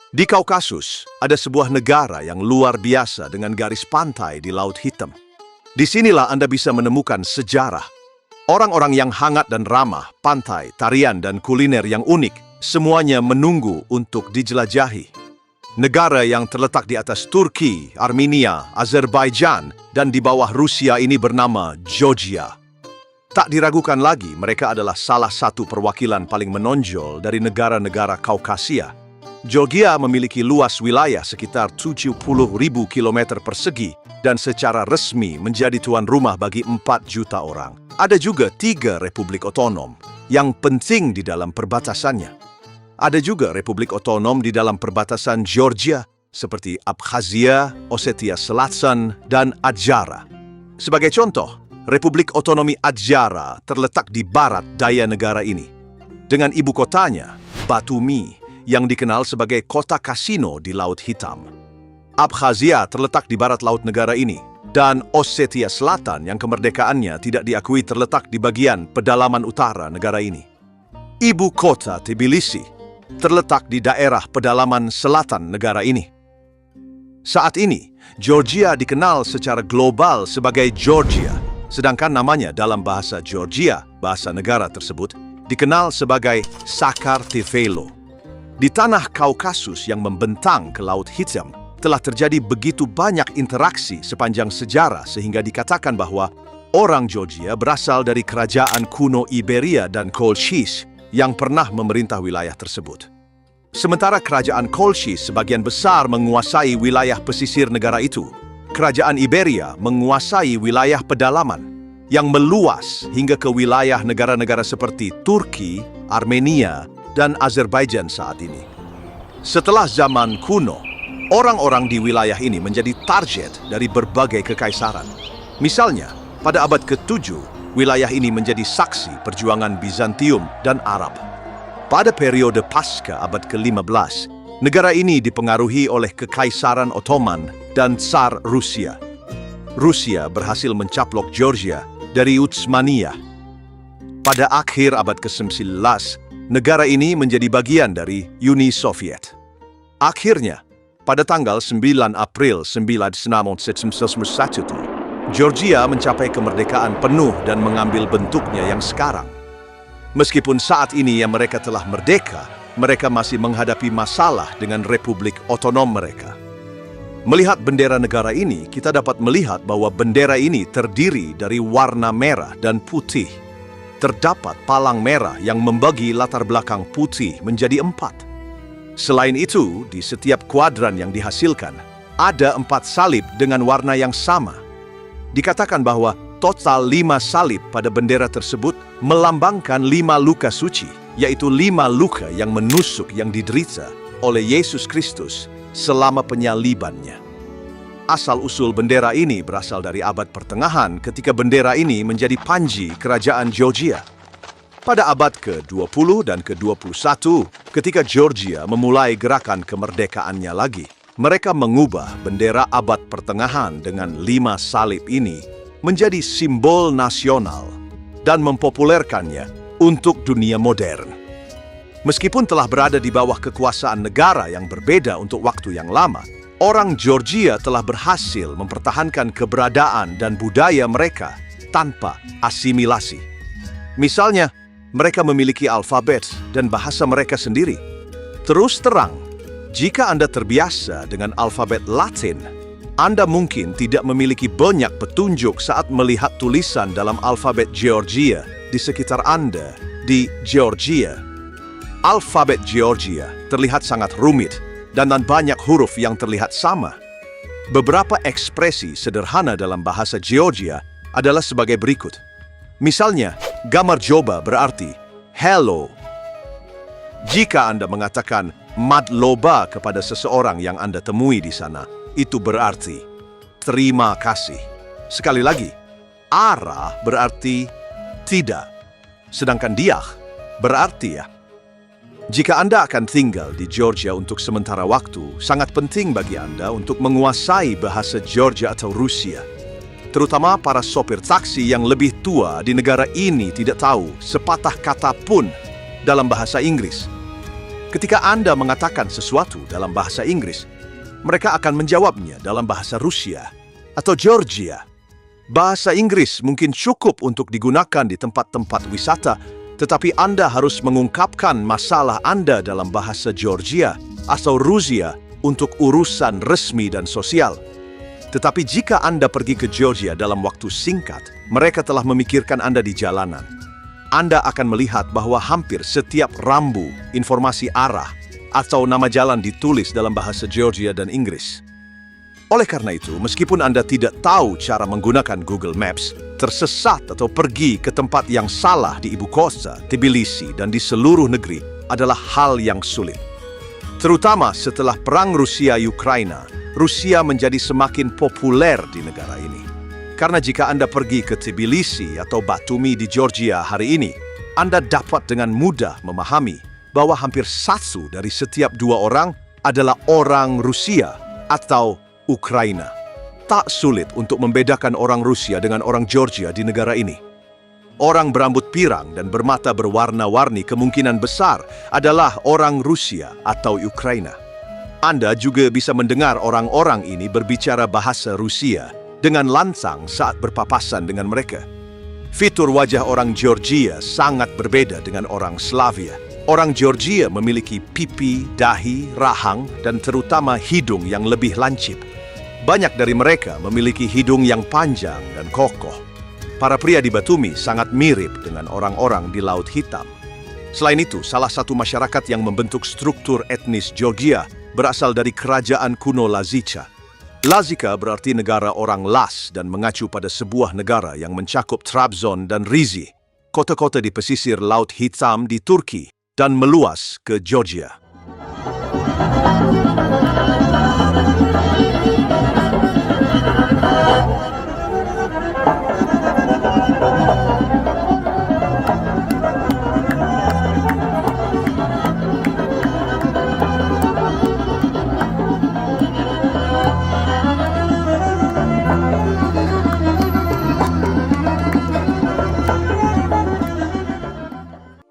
Di Kaukasus, ada sebuah negara yang luar biasa dengan garis pantai di Laut Hitam. Disinilah Anda bisa menemukan sejarah. Orang-orang yang hangat dan ramah, pantai, tarian, dan kuliner yang unik, semuanya menunggu untuk dijelajahi. Negara yang terletak di atas Turki, Armenia, Azerbaijan, dan di bawah Rusia ini bernama Georgia. Tak diragukan lagi, mereka adalah salah satu perwakilan paling menonjol dari negara-negara Kaukasia. Georgia memiliki luas wilayah sekitar 70.000 km persegi dan secara resmi menjadi tuan rumah bagi 4 juta orang. Ada juga 3 republik otonom yang penting di dalam perbatasannya. Ada juga republik otonom di dalam perbatasan Georgia seperti Abkhazia, Ossetia Selatan, dan Adjara. Sebagai contoh, Republik Otonomi Adjara terletak di barat daya negara ini, dengan ibu kotanya, Batumi, yang dikenal sebagai kota kasino di Laut Hitam. Abkhazia terletak di barat laut negara ini, dan Ossetia Selatan yang kemerdekaannya tidak diakui terletak di bagian pedalaman utara negara ini. Ibu kota Tbilisi terletak di daerah pedalaman selatan negara ini. Saat ini, Georgia dikenal secara global sebagai Georgia, sedangkan namanya dalam bahasa Georgia, bahasa negara tersebut, dikenal sebagai Sakartvelo. Di tanah Kaukasus yang membentang ke Laut Hitam, telah terjadi begitu banyak interaksi sepanjang sejarah sehingga dikatakan bahwa orang Georgia berasal dari kerajaan kuno Iberia dan Kolchis yang pernah memerintah wilayah tersebut. Sementara kerajaan Kolchis sebagian besar menguasai wilayah pesisir negara itu, kerajaan Iberia menguasai wilayah pedalaman yang meluas hingga ke wilayah negara-negara seperti Turki, Armenia, dan Azerbaijan saat ini. Setelah zaman kuno, orang-orang di wilayah ini menjadi target dari berbagai kekaisaran. Misalnya, pada abad ke-7, wilayah ini menjadi saksi perjuangan Bizantium dan Arab. Pada periode Pasca abad ke-15, negara ini dipengaruhi oleh Kekaisaran Ottoman dan Tsar Rusia. Rusia berhasil mencaplok Georgia dari Utsmaniyah. Pada akhir abad ke-19, negara ini menjadi bagian dari Uni Soviet. Akhirnya, pada tanggal 9 April 1991, Georgia mencapai kemerdekaan penuh dan mengambil bentuknya yang sekarang. Meskipun saat ini yang mereka telah merdeka, mereka masih menghadapi masalah dengan republik otonom mereka. Melihat bendera negara ini, kita dapat melihat bahwa bendera ini terdiri dari warna merah dan putih. Terdapat palang merah yang membagi latar belakang putih menjadi 4. Selain itu, di setiap kuadran yang dihasilkan, ada 4 salib dengan warna yang sama. Dikatakan bahwa total 5 salib pada bendera tersebut melambangkan 5 luka suci, yaitu 5 luka yang menusuk yang diderita oleh Yesus Kristus selama penyalibannya. Asal-usul bendera ini berasal dari abad pertengahan ketika bendera ini menjadi panji kerajaan Georgia. Pada abad ke-20 dan ke-21, ketika Georgia memulai gerakan kemerdekaannya lagi, mereka mengubah bendera abad pertengahan dengan 5 salib ini menjadi simbol nasional dan mempopulerkannya untuk dunia modern. Meskipun telah berada di bawah kekuasaan negara yang berbeda untuk waktu yang lama, orang Georgia telah berhasil mempertahankan keberadaan dan budaya mereka tanpa asimilasi. Misalnya, mereka memiliki alfabet dan bahasa mereka sendiri. Terus terang, jika Anda terbiasa dengan alfabet Latin, Anda mungkin tidak memiliki banyak petunjuk saat melihat tulisan dalam alfabet Georgia di sekitar Anda di Georgia. Alfabet Georgia terlihat sangat rumit dan banyak huruf yang terlihat sama. Beberapa ekspresi sederhana dalam bahasa Georgia adalah sebagai berikut. Misalnya, gamarjoba berarti hello. Jika Anda mengatakan madloba kepada seseorang yang Anda temui di sana, itu berarti terima kasih. Sekali lagi, ara berarti tidak, sedangkan diah berarti ya. Jika Anda akan tinggal di Georgia untuk sementara waktu, sangat penting bagi Anda untuk menguasai bahasa Georgia atau Rusia. Terutama para sopir taksi yang lebih tua di negara ini tidak tahu sepatah kata pun dalam bahasa Inggris. Ketika Anda mengatakan sesuatu dalam bahasa Inggris, mereka akan menjawabnya dalam bahasa Rusia atau Georgia. Bahasa Inggris mungkin cukup untuk digunakan di tempat-tempat wisata, tetapi Anda harus mengungkapkan masalah Anda dalam bahasa Georgia atau Rusia untuk urusan resmi dan sosial. Tetapi jika Anda pergi ke Georgia dalam waktu singkat, mereka telah memikirkan Anda di jalanan. Anda akan melihat bahwa hampir setiap rambu, informasi arah, atau nama jalan ditulis dalam bahasa Georgia dan Inggris. Oleh karena itu, meskipun Anda tidak tahu cara menggunakan Google Maps, tersesat atau pergi ke tempat yang salah di ibu kota, Tbilisi, dan di seluruh negeri adalah hal yang sulit. Terutama setelah Perang Rusia-Ukraina, Rusia menjadi semakin populer di negara ini. Karena jika Anda pergi ke Tbilisi atau Batumi di Georgia hari ini, Anda dapat dengan mudah memahami bahwa hampir 1 dari setiap 2 orang adalah orang Rusia atau Ukraina. Tak sulit untuk membedakan orang Rusia dengan orang Georgia di negara ini. Orang berambut pirang dan bermata berwarna-warni kemungkinan besar adalah orang Rusia atau Ukraina. Anda juga bisa mendengar orang-orang ini berbicara bahasa Rusia dengan lantang saat berpapasan dengan mereka. Fitur wajah orang Georgia sangat berbeda dengan orang Slavia. Orang Georgia memiliki pipi, dahi, rahang, dan terutama hidung yang lebih lancip. Banyak dari mereka memiliki hidung yang panjang dan kokoh. Para pria di Batumi sangat mirip dengan orang-orang di Laut Hitam. Selain itu, salah satu masyarakat yang membentuk struktur etnis Georgia berasal dari kerajaan kuno Lazica. Lazica berarti negara orang Las dan mengacu pada sebuah negara yang mencakup Trabzon dan Rize, kota-kota di pesisir Laut Hitam di Turki, dan meluas ke Georgia.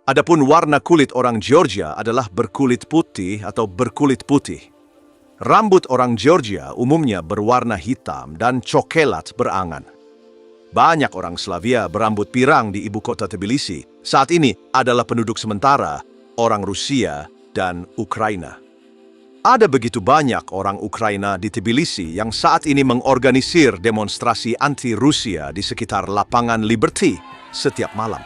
Adapun warna kulit orang Georgia adalah berkulit putih atau berkulit putih. Rambut orang Georgia umumnya berwarna hitam dan coklat berangan. Banyak orang Slavia berambut pirang di ibu kota Tbilisi saat ini adalah penduduk sementara, orang Rusia dan Ukraina. Ada begitu banyak orang Ukraina di Tbilisi yang saat ini mengorganisir demonstrasi anti-Rusia di sekitar lapangan Liberty setiap malam.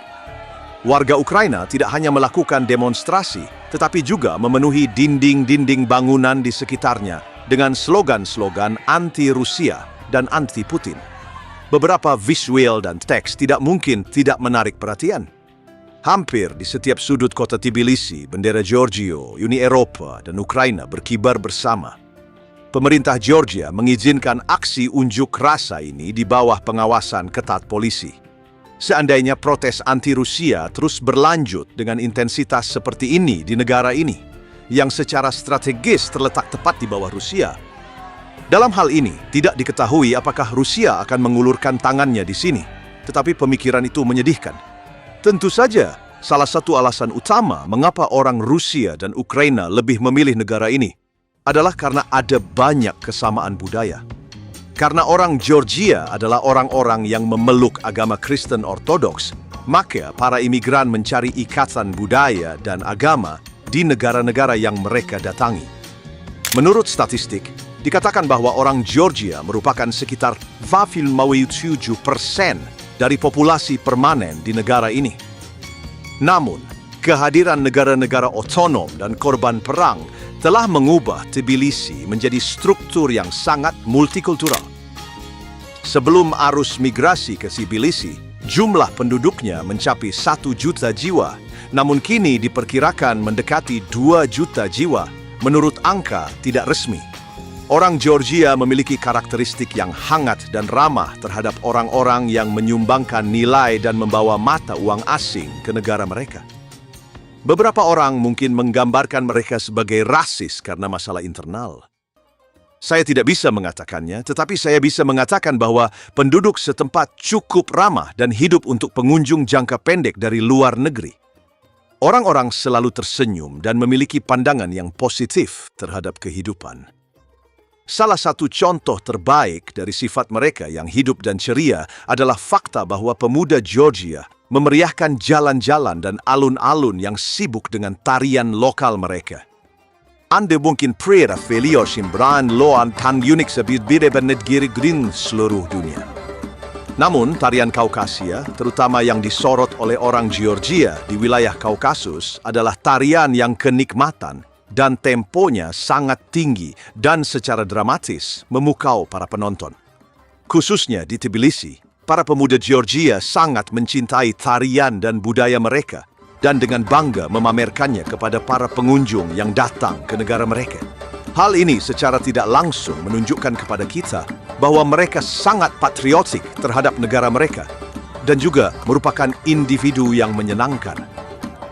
Warga Ukraina tidak hanya melakukan demonstrasi, tetapi juga memenuhi dinding-dinding bangunan di sekitarnya dengan slogan-slogan anti-Rusia dan anti-Putin. Beberapa visual dan teks tidak mungkin tidak menarik perhatian. Hampir di setiap sudut kota Tbilisi, bendera Georgia, Uni Eropa, dan Ukraina berkibar bersama. Pemerintah Georgia mengizinkan aksi unjuk rasa ini di bawah pengawasan ketat polisi. Seandainya protes anti-Rusia terus berlanjut dengan intensitas seperti ini di negara ini, yang secara strategis terletak tepat di bawah Rusia. Dalam hal ini, tidak diketahui apakah Rusia akan mengulurkan tangannya di sini, tetapi pemikiran itu menyedihkan. Tentu saja, salah satu alasan utama mengapa orang Rusia dan Ukraina lebih memilih negara ini adalah karena ada banyak kesamaan budaya. Karena orang Georgia adalah orang-orang yang memeluk agama Kristen Ortodoks, maka para imigran mencari ikatan budaya dan agama di negara-negara yang mereka datangi. Menurut statistik, dikatakan bahwa orang Georgia merupakan sekitar 7% dari populasi permanen di negara ini. Namun, kehadiran negara-negara otonom dan korban perang telah mengubah Tbilisi menjadi struktur yang sangat multikultural. Sebelum arus migrasi ke Tbilisi, jumlah penduduknya mencapai 1 juta jiwa, namun kini diperkirakan mendekati 2 juta jiwa menurut angka tidak resmi. Orang Georgia memiliki karakteristik yang hangat dan ramah terhadap orang-orang yang menyumbangkan nilai dan membawa mata uang asing ke negara mereka. Beberapa orang mungkin menggambarkan mereka sebagai rasis karena masalah internal. Saya tidak bisa mengatakannya, tetapi saya bisa mengatakan bahwa penduduk setempat cukup ramah dan hidup untuk pengunjung jangka pendek dari luar negeri. Orang-orang selalu tersenyum dan memiliki pandangan yang positif terhadap kehidupan. Salah satu contoh terbaik dari sifat mereka yang hidup dan ceria adalah fakta bahwa pemuda Georgia memeriahkan jalan-jalan dan alun-alun yang sibuk dengan tarian lokal mereka. Anda mungkin pernah melihat simbaran loan tan unik sebida negeri green seluruh dunia. Namun, tarian Kaukasia, terutama yang disorot oleh orang Georgia di wilayah Kaukasus, adalah tarian yang kenikmatan dan temponya sangat tinggi dan secara dramatis memukau para penonton. Khususnya di Tbilisi, para pemuda Georgia sangat mencintai tarian dan budaya mereka dan dengan bangga memamerkannya kepada para pengunjung yang datang ke negara mereka. Hal ini secara tidak langsung menunjukkan kepada kita bahwa mereka sangat patriotik terhadap negara mereka dan juga merupakan individu yang menyenangkan.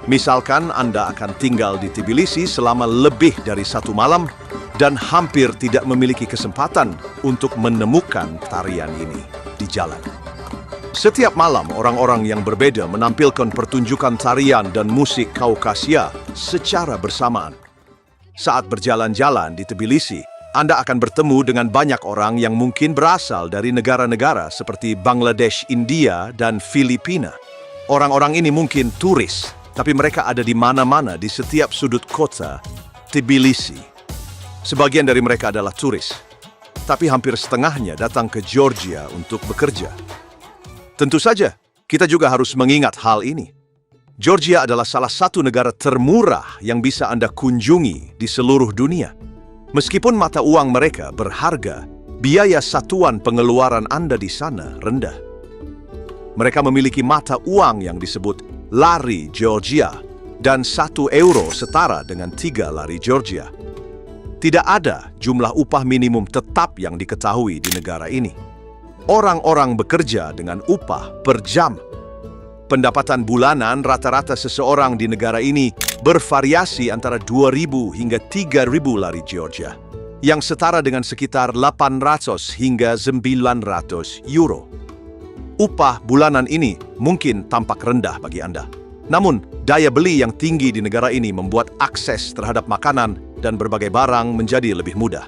Misalkan Anda akan tinggal di Tbilisi selama lebih dari 1 malam dan hampir tidak memiliki kesempatan untuk menemukan tarian ini di jalan. Setiap malam orang-orang yang berbeda menampilkan pertunjukan tarian dan musik Kaukasia secara bersamaan. Saat berjalan-jalan di Tbilisi, Anda akan bertemu dengan banyak orang yang mungkin berasal dari negara-negara seperti Bangladesh, India, dan Filipina. Orang-orang ini mungkin turis, tapi mereka ada di mana-mana di setiap sudut kota Tbilisi. Sebagian dari mereka adalah turis, tapi hampir setengahnya datang ke Georgia untuk bekerja. Tentu saja, kita juga harus mengingat hal ini. Georgia adalah salah satu negara termurah yang bisa Anda kunjungi di seluruh dunia. Meskipun mata uang mereka berharga, biaya satuan pengeluaran Anda di sana rendah. Mereka memiliki mata uang yang disebut lari Georgia, dan 1 euro setara dengan 3 lari Georgia. Tidak ada jumlah upah minimum tetap yang diketahui di negara ini. Orang-orang bekerja dengan upah per jam. Pendapatan bulanan rata-rata seseorang di negara ini bervariasi antara 2.000 hingga 3.000 lari Georgia, yang setara dengan sekitar 800 hingga 900 euro. Upah bulanan ini mungkin tampak rendah bagi Anda. Namun, daya beli yang tinggi di negara ini membuat akses terhadap makanan dan berbagai barang menjadi lebih mudah.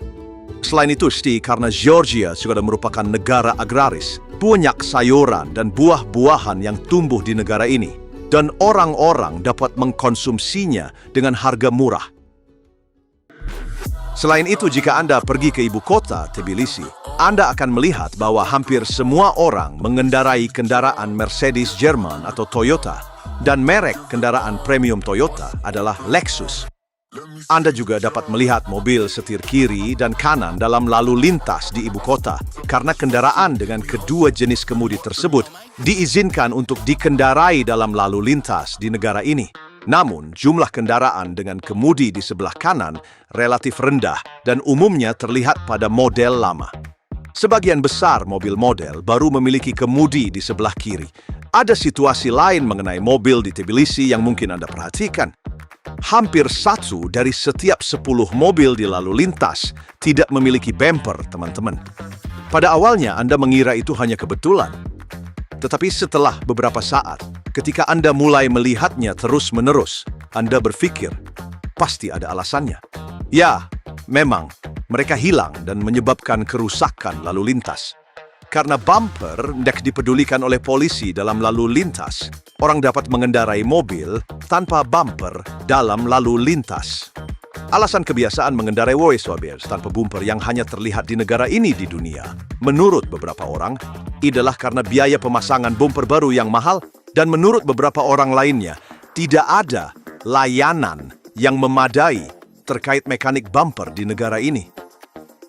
Selain itu, karena Georgia juga merupakan negara agraris, banyak sayuran dan buah-buahan yang tumbuh di negara ini, dan orang-orang dapat mengkonsumsinya dengan harga murah. Selain itu, jika Anda pergi ke ibu kota, Tbilisi, Anda akan melihat bahwa hampir semua orang mengendarai kendaraan Mercedes Jerman atau Toyota, dan merek kendaraan premium Toyota adalah Lexus. Anda juga dapat melihat mobil setir kiri dan kanan dalam lalu lintas di ibu kota, karena kendaraan dengan kedua jenis kemudi tersebut diizinkan untuk dikendarai dalam lalu lintas di negara ini. Namun, jumlah kendaraan dengan kemudi di sebelah kanan relatif rendah dan umumnya terlihat pada model lama. Sebagian besar mobil model baru memiliki kemudi di sebelah kiri. Ada situasi lain mengenai mobil di Tbilisi yang mungkin Anda perhatikan. Hampir 1 dari setiap 10 mobil di lalu lintas tidak memiliki bumper, teman-teman. Pada awalnya Anda mengira itu hanya kebetulan. Tetapi setelah beberapa saat, ketika Anda mulai melihatnya terus-menerus, Anda berpikir, pasti ada alasannya. Ya, memang, mereka hilang dan menyebabkan kerusakan lalu lintas. Karena bumper tidak dipedulikan oleh polisi dalam lalu lintas, orang dapat mengendarai mobil tanpa bumper dalam lalu lintas. Alasan kebiasaan mengendarai Voiceovers tanpa bumper yang hanya terlihat di negara ini di dunia, menurut beberapa orang, adalah karena biaya pemasangan bumper baru yang mahal, dan menurut beberapa orang lainnya, tidak ada layanan yang memadai terkait mekanik bumper di negara ini.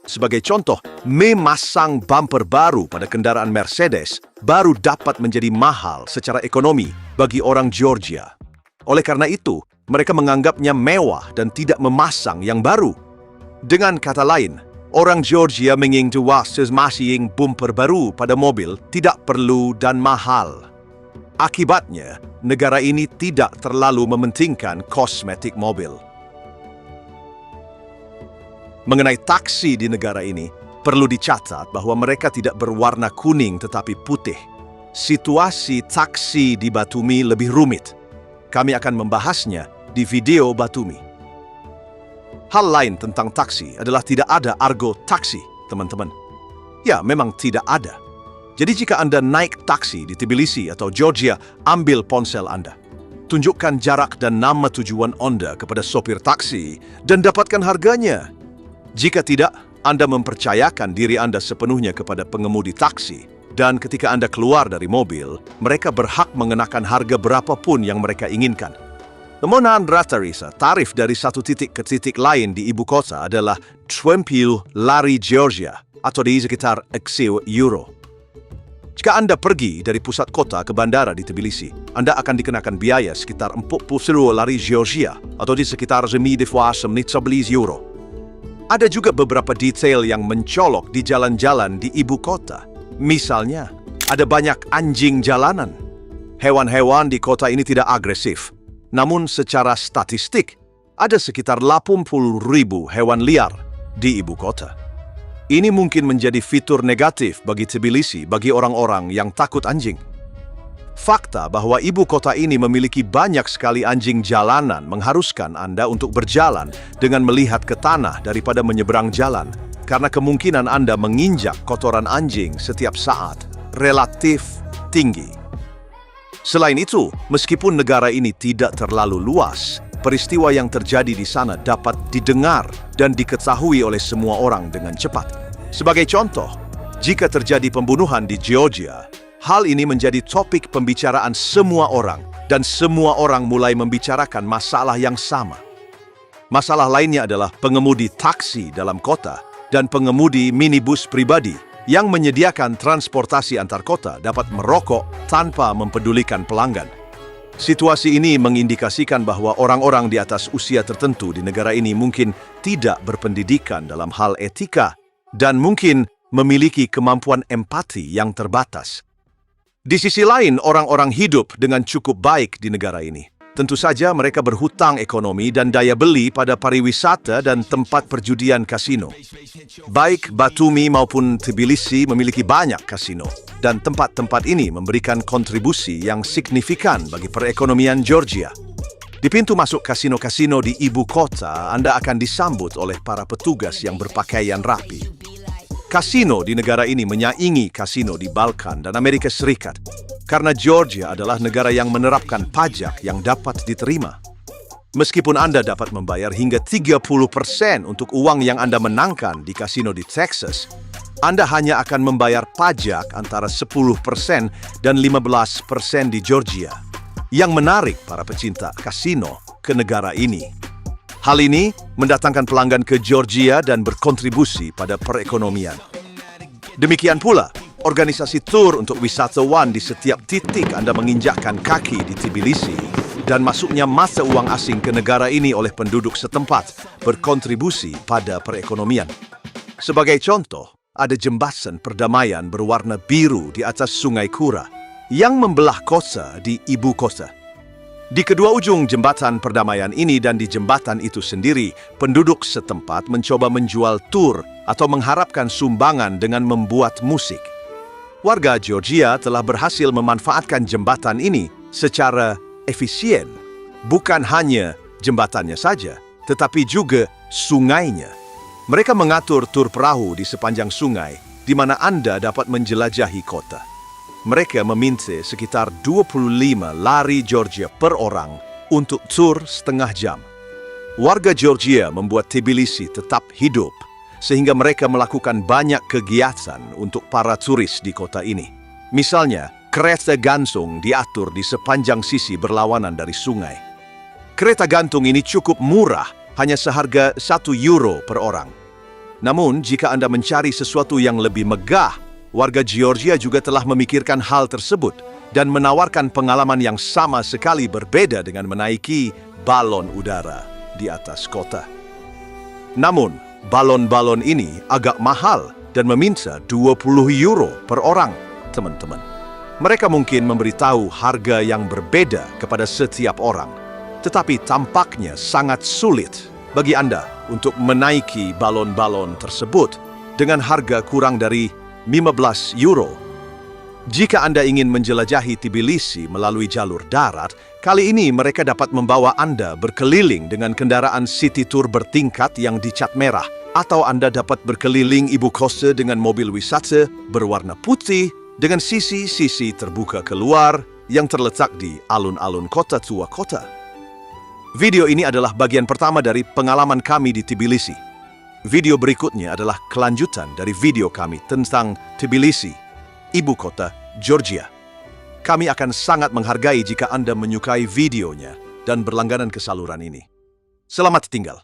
Sebagai contoh, memasang bumper baru pada kendaraan Mercedes baru dapat menjadi mahal secara ekonomi bagi orang Georgia. Oleh karena itu, mereka menganggapnya mewah dan tidak memasang yang baru. Dengan kata lain, orang Georgia menginginkan masing bumper baru pada mobil tidak perlu dan mahal. Akibatnya, negara ini tidak terlalu mementingkan kosmetik mobil. Mengenai taksi di negara ini, perlu dicatat bahwa mereka tidak berwarna kuning tetapi putih. Situasi taksi di Batumi lebih rumit. Kami akan membahasnya di video Batumi. Hal lain tentang taksi adalah tidak ada argo taksi, teman-teman. Ya, memang tidak ada. Jadi jika Anda naik taksi di Tbilisi atau Georgia, ambil ponsel Anda. Tunjukkan jarak dan nama tujuan Anda kepada sopir taksi dan dapatkan harganya. Jika tidak, Anda mempercayakan diri Anda sepenuhnya kepada pengemudi taksi. Dan ketika Anda keluar dari mobil, mereka berhak mengenakan harga berapapun yang mereka inginkan. Namun rata-rata tarif dari satu titik ke titik lain di ibu kota adalah 20 lari Georgia atau di sekitar €1. Jika Anda pergi dari pusat kota ke bandara di Tbilisi, Anda akan dikenakan biaya sekitar 40 lari Georgia atau di sekitar €11. Ada juga beberapa detail yang mencolok di jalan-jalan di ibu kota. Misalnya, ada banyak anjing jalanan. Hewan-hewan di kota ini tidak agresif. Namun secara statistik, ada sekitar 80.000 hewan liar di ibu kota. Ini mungkin menjadi fitur negatif bagi Tbilisi bagi orang-orang yang takut anjing. Fakta bahwa ibu kota ini memiliki banyak sekali anjing jalanan mengharuskan Anda untuk berjalan dengan melihat ke tanah daripada menyeberang jalan, karena kemungkinan Anda menginjak kotoran anjing setiap saat relatif tinggi. Selain itu, meskipun negara ini tidak terlalu luas, peristiwa yang terjadi di sana dapat didengar dan diketahui oleh semua orang dengan cepat. Sebagai contoh, jika terjadi pembunuhan di Georgia, hal ini menjadi topik pembicaraan semua orang dan semua orang mulai membicarakan masalah yang sama. Masalah lainnya adalah pengemudi taksi dalam kota dan pengemudi minibus pribadi yang menyediakan transportasi antar kota dapat merokok tanpa mempedulikan pelanggan. Situasi ini mengindikasikan bahwa orang-orang di atas usia tertentu di negara ini mungkin tidak berpendidikan dalam hal etika dan mungkin memiliki kemampuan empati yang terbatas. Di sisi lain, orang-orang hidup dengan cukup baik di negara ini. Tentu saja mereka berhutang ekonomi dan daya beli pada pariwisata dan tempat perjudian kasino. Baik Batumi maupun Tbilisi memiliki banyak kasino, dan tempat-tempat ini memberikan kontribusi yang signifikan bagi perekonomian Georgia. Di pintu masuk kasino-kasino di ibu kota, Anda akan disambut oleh para petugas yang berpakaian rapi. Kasino di negara ini menyaingi kasino di Balkan dan Amerika Serikat, karena Georgia adalah negara yang menerapkan pajak yang dapat diterima. Meskipun Anda dapat membayar hingga 30% untuk uang yang Anda menangkan di kasino di Texas, Anda hanya akan membayar pajak antara 10% dan 15% di Georgia, yang menarik para pecinta kasino ke negara ini. Hal ini mendatangkan pelanggan ke Georgia dan berkontribusi pada perekonomian. Demikian pula, organisasi tur untuk wisatawan di setiap titik Anda menginjakkan kaki di Tbilisi dan masuknya masa uang asing ke negara ini oleh penduduk setempat berkontribusi pada perekonomian. Sebagai contoh, ada jembatan perdamaian berwarna biru di atas Sungai Kura yang membelah kota di ibu kota. Di kedua ujung jembatan perdamaian ini dan di jembatan itu sendiri, penduduk setempat mencoba menjual tur atau mengharapkan sumbangan dengan membuat musik. Warga Georgia telah berhasil memanfaatkan jembatan ini secara efisien. Bukan hanya jembatannya saja, tetapi juga sungainya. Mereka mengatur tur perahu di sepanjang sungai, di mana Anda dapat menjelajahi kota. Mereka meminta sekitar 25 lari Georgia per orang untuk tur setengah jam. Warga Georgia membuat Tbilisi tetap hidup, sehingga mereka melakukan banyak kegiatan untuk para turis di kota ini. Misalnya, kereta gantung diatur di sepanjang sisi berlawanan dari sungai. Kereta gantung ini cukup murah, hanya seharga €1 per orang. Namun, jika Anda mencari sesuatu yang lebih megah, warga Georgia juga telah memikirkan hal tersebut dan menawarkan pengalaman yang sama sekali berbeda dengan menaiki balon udara di atas kota. Namun, balon-balon ini agak mahal dan meminta €20 per orang, teman-teman. Mereka mungkin memberitahu harga yang berbeda kepada setiap orang, tetapi tampaknya sangat sulit bagi Anda untuk menaiki balon-balon tersebut dengan harga kurang dari €15. Jika Anda ingin menjelajahi Tbilisi melalui jalur darat, kali ini mereka dapat membawa Anda berkeliling dengan kendaraan city tour bertingkat yang dicat merah. Atau Anda dapat berkeliling ibu kota dengan mobil wisata berwarna putih dengan sisi-sisi terbuka keluar yang terletak di alun-alun kota tua kota. Video ini adalah bagian pertama dari pengalaman kami di Tbilisi. Video berikutnya adalah kelanjutan dari video kami tentang Tbilisi, ibu kota Georgia. Kami akan sangat menghargai jika Anda menyukai videonya dan berlangganan ke saluran ini. Selamat tinggal.